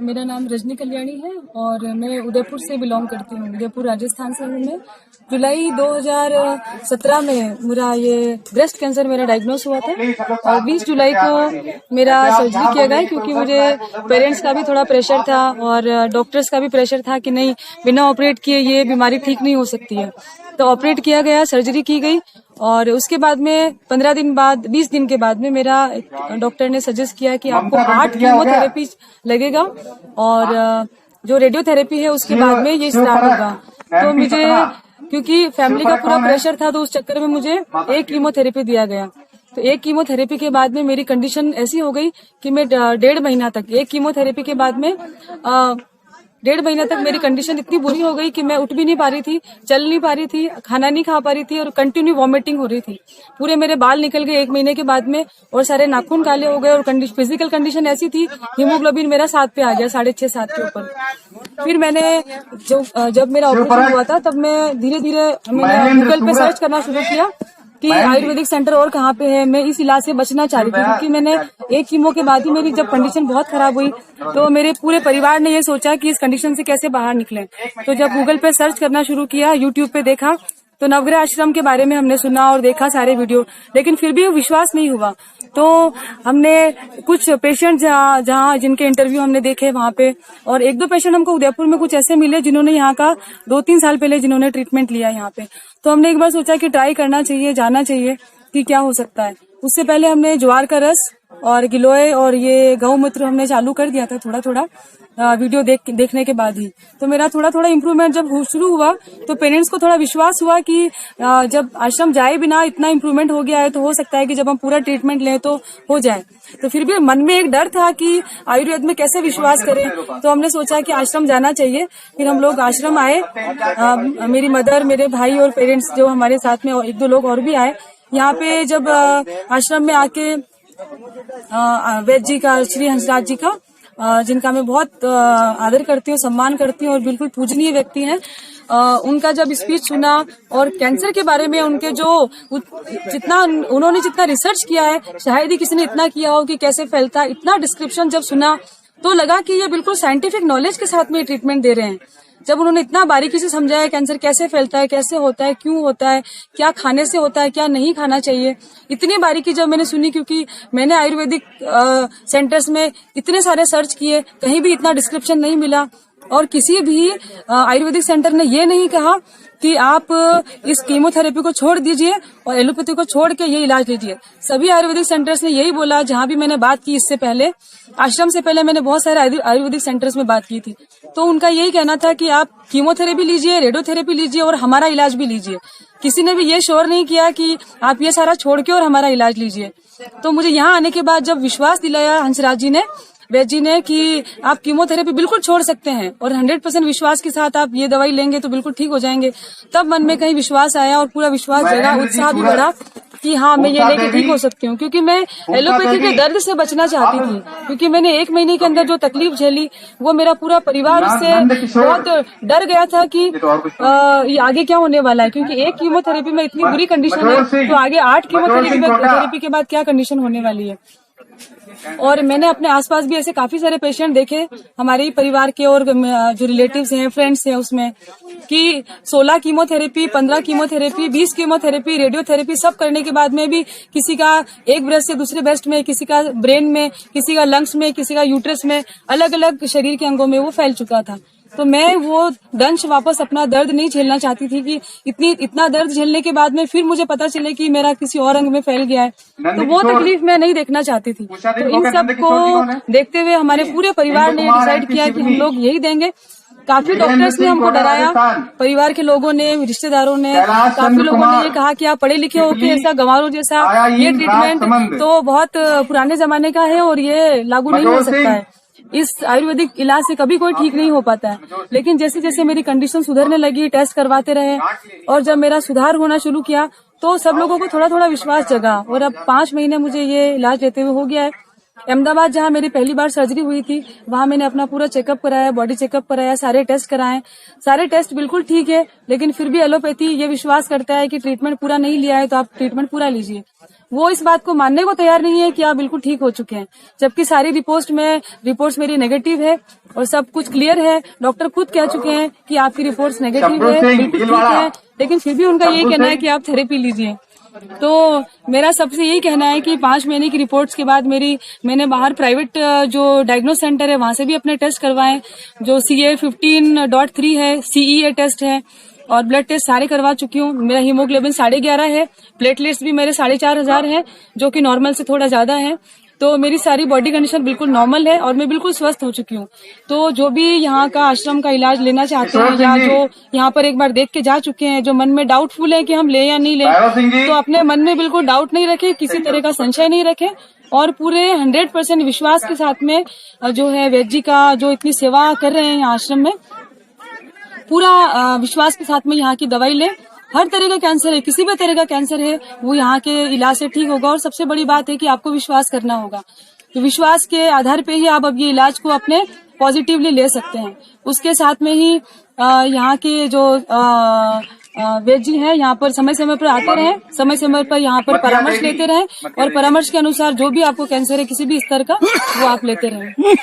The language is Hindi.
मेरा नाम रजनी कल्याणी है और मैं उदयपुर से बिलोंग करती हूँ। उदयपुर राजस्थान से हूँ मैं। जुलाई 2017 में मेरा ये ब्रेस्ट कैंसर मेरा डायग्नोस हुआ था और 20 जुलाई को मेरा सर्जरी किया गया क्योंकि मुझे पेरेंट्स का भी थोड़ा प्रेशर था और डॉक्टर्स का भी प्रेशर था कि नहीं, बिना ऑपरेट किए ये बीमारी ठीक नहीं हो सकती है। तो ऑपरेट किया गया, सर्जरी की गई और उसके बाद में 15 दिन बाद 20 दिन के बाद में मेरा डॉक्टर ने सजेस्ट किया कि आपको 8 कीमोथेरेपी लगेगा और जो रेडियोथेरेपी है उसके बाद में ये स्टार्ट होगा। तो मुझे क्योंकि फैमिली का पूरा प्रेशर था तो उस चक्कर में मुझे एक कीमोथेरेपी दिया गया। तो एक कीमोथेरेपी के बाद में मेरी कंडीशन ऐसी हो गई कि मैं 1.5 महीना तक, एक कीमोथेरेपी के बाद में 1.5 महीना तक मेरी कंडीशन इतनी बुरी हो गई कि मैं उठ भी नहीं पा रही थी, चल नहीं पा रही थी, खाना नहीं खा पा रही थी और कंटिन्यू वॉमिटिंग हो रही थी। पूरे मेरे बाल निकल गए 1 महीने के बाद में और सारे नाखून काले हो गए और फिजिकल कंडीशन ऐसी थी, हीमोग्लोबिन मेरा 7 पे आ गया, 6.5-7 के ऊपर। फिर मैंने जब मेरा ऑपरेशन हुआ था तब मैं धीरे धीरे मैंने गूगल पे सर्च करना शुरू किया कि आयुर्वेदिक सेंटर और कहाँ पे है। मैं इस इलाज से बचना चाह रही थी क्योंकि मैंने एक कीमो के बाद ही मेरी जब कंडीशन बहुत खराब हुई तो मेरे पूरे परिवार ने ये सोचा कि इस कंडीशन से कैसे बाहर निकलें। तो जब गूगल पे सर्च करना शुरू किया, यूट्यूब पे देखा तो नवग्रह आश्रम के बारे में हमने सुना और देखा सारे वीडियो, लेकिन फिर भी विश्वास नहीं हुआ। तो हमने कुछ पेशेंट जहाँ जिनके इंटरव्यू हमने देखे वहाँ पे, और 1-2 पेशेंट हमको उदयपुर में कुछ ऐसे मिले जिन्होंने यहाँ का 2-3 साल पहले जिन्होंने ट्रीटमेंट लिया यहाँ पे। तो हमने एक बार सोचा कि ट्राई करना चाहिए, जाना चाहिए कि क्या हो सकता है। उससे पहले हमने ज्वार का रस और गिलोय और ये गौमूत्र हमने चालू कर दिया था थोड़ा थोड़ा वीडियो देखने के बाद ही। तो मेरा थोड़ा थोड़ा इम्प्रूवमेंट जब शुरू हुआ तो पेरेंट्स को थोड़ा विश्वास हुआ कि जब आश्रम जाए बिना इतना इम्प्रूवमेंट हो गया है तो हो सकता है कि जब हम पूरा ट्रीटमेंट लें तो हो जाए। तो फिर भी मन में एक डर था कि आयुर्वेद में कैसे विश्वास करें, तो हमने सोचा कि आश्रम जाना चाहिए। फिर हम लोग आश्रम आए, मेरी मदर, मेरे भाई और पेरेंट्स जो हमारे साथ में 1-2 लोग और भी आए। यहाँ पे जब आश्रम में आके वैद्य जी का, श्री हंसराज जी का, जिनका मैं बहुत आदर करती हूँ, सम्मान करती हूँ और बिल्कुल पूजनीय व्यक्ति हैं, उनका जब स्पीच सुना और कैंसर के बारे में उनके उन्होंने जितना रिसर्च किया है शायद ही किसी ने इतना किया हो कि कैसे फैलता है, इतना डिस्क्रिप्शन जब सुना तो लगा कि ये बिल्कुल साइंटिफिक नॉलेज के साथ में ट्रीटमेंट दे रहे हैं। जब उन्होंने इतना बारीकी से समझाया कैंसर कैसे फैलता है, कैसे होता है, क्यों होता है, क्या खाने से होता है, क्या नहीं खाना चाहिए, इतनी बारीकी जब मैंने सुनी, क्योंकि मैंने आयुर्वेदिक सेंटर्स में इतने सारे सर्च किए, कहीं भी इतना डिस्क्रिप्शन नहीं मिला और किसी भी आयुर्वेदिक सेंटर ने ये नहीं कहा कि आप इस कीमोथेरेपी को छोड़ दीजिए और एलोपैथी को छोड़ के ये इलाज लीजिए। सभी आयुर्वेदिक सेंटर्स ने यही बोला। जहां भी मैंने बात की इससे पहले, आश्रम से पहले मैंने बहुत सारे आयुर्वेदिक सेंटर्स में बात की थी, तो उनका यही कहना था कि आप कीमोथेरेपी लीजिए, रेडियोथेरेपी लीजिए और हमारा इलाज भी लीजिए। किसी ने भी ये श्योर नहीं किया कि आप ये सारा छोड़ के और हमारा इलाज लीजिए। तो मुझे यहाँ आने के बाद जब विश्वास दिलाया हंसराज जी ने, वैद्य जी ने, कि आप कीमोथेरेपी बिल्कुल छोड़ सकते हैं और 100% विश्वास के साथ आप ये दवाई लेंगे तो बिल्कुल ठीक हो जाएंगे, तब मन में कहीं विश्वास आया और पूरा विश्वास जगा, उत्साह भी बढ़ा कि हाँ, मैं ये लेके ठीक हो सकती हूँ। क्योंकि मैं एलोपैथी के दर्द से बचना चाहती थी, क्योंकि मैंने 1 महीने के अंदर जो तकलीफ झेली वो मेरा पूरा परिवार उससे बहुत डर गया था कि ये आगे क्या होने वाला है, क्योंकि एक कीमोथेरेपी में इतनी बुरी कंडीशन है तो आगे 8 कीमोथेरेपी के बाद क्या कंडीशन होने वाली है। और मैंने अपने आसपास भी ऐसे काफी सारे पेशेंट देखे, हमारे ही परिवार के और जो रिलेटिव्स हैं, फ्रेंड्स हैं, उसमें कि 16 कीमोथेरेपी, 15 कीमोथेरेपी, 20 कीमोथेरेपी, रेडियोथेरेपी सब करने के बाद में भी किसी का एक ब्रेस्ट से दूसरे ब्रेस्ट में, किसी का ब्रेन में, किसी का लंग्स में, किसी का यूट्रस में, अलग अलग शरीर के अंगों में वो फैल चुका था। तो मैं वो दंश वापस अपना दर्द नहीं झेलना चाहती थी कि इतना दर्द झेलने के बाद में फिर मुझे पता चले कि मेरा किसी और अंग में फैल गया है, तो वो तकलीफ मैं नहीं देखना चाहती थी। तो इन सब को देखते हुए हमारे पूरे परिवार ने डिसाइड किया कि हम लोग यही देंगे। काफी डॉक्टर्स ने हमको डराया, परिवार के लोगों ने, रिश्तेदारों ने, काफी लोगों ने ये कहा कि आप पढ़े लिखे हो कि ऐसा गंवारों जैसा ये ट्रीटमेंट तो बहुत पुराने जमाने का है और ये लागू नहीं हो सकता है, इस आयुर्वेदिक इलाज से कभी कोई ठीक नहीं हो पाता है। लेकिन जैसे जैसे मेरी कंडीशन सुधरने लगी, टेस्ट करवाते रहे और जब मेरा सुधार होना शुरू किया तो सब लोगों को थोड़ा थोड़ा विश्वास जगा और अब 5 महीने मुझे ये इलाज लेते हुए हो गया है। अहमदाबाद जहाँ मेरी पहली बार सर्जरी हुई थी वहाँ मैंने अपना पूरा चेकअप कराया, बॉडी चेकअप कराया, सारे टेस्ट कराए, सारे टेस्ट बिल्कुल ठीक है, लेकिन फिर भी एलोपैथी ये विश्वास करता है कि ट्रीटमेंट पूरा नहीं लिया है तो आप ट्रीटमेंट पूरा लीजिए। वो इस बात को मानने को तैयार नहीं है कि आप बिल्कुल ठीक हो चुके हैं, जबकि सारी रिपोर्ट्स मेरी नेगेटिव है और सब कुछ क्लियर है। डॉक्टर खुद कह चुके हैं कि आपकी रिपोर्ट्स नेगेटिव है, बिल्कुल ठीक है, लेकिन फिर भी उनका यही कहना है कि आप थेरेपी लीजिए। तो मेरा सबसे यही कहना है कि 5 महीने की रिपोर्ट्स के बाद मैंने बाहर प्राइवेट जो डायग्नोस सेंटर है वहां से भी अपने टेस्ट करवाए, जो CA 15.3 है, CEA टेस्ट है और ब्लड टेस्ट सारे करवा चुकी हूँ। मेरा हीमोग्लोबिन 11.5 है, प्लेटलेट्स भी मेरे 4,500 है, जो कि नॉर्मल से थोड़ा ज्यादा है। तो मेरी सारी बॉडी कंडीशन बिल्कुल नॉर्मल है और मैं बिल्कुल स्वस्थ हो चुकी हूँ। तो जो भी यहाँ का आश्रम का इलाज लेना चाहते हैं या जो यहाँ पर एक बार देख के जा चुके हैं, जो मन में डाउटफुल है कि हम ले या नहीं ले, तो अपने मन में बिल्कुल डाउट नहीं रखे, किसी तरह का संशय नहीं रखे और पूरे 100% विश्वास के साथ में जो है वैद्य जी का जो इतनी सेवा कर रहे हैं यहाँ आश्रम में, पूरा विश्वास के साथ में यहाँ की दवाई ले। हर तरह का कैंसर है, किसी भी तरह का कैंसर है, वो यहाँ के इलाज से ठीक होगा। और सबसे बड़ी बात है कि आपको विश्वास करना होगा, तो विश्वास के आधार पे ही आप अब ये इलाज को अपने पॉजिटिवली ले सकते हैं। उसके साथ में ही यहाँ के जो वैद्य जी हैं यहाँ पर समय समय पर आते रहे, समय समय पर यहाँ पर परामर्श लेते रहे और परामर्श के अनुसार जो भी आपको कैंसर है किसी भी स्तर का वो आप लेते रहे।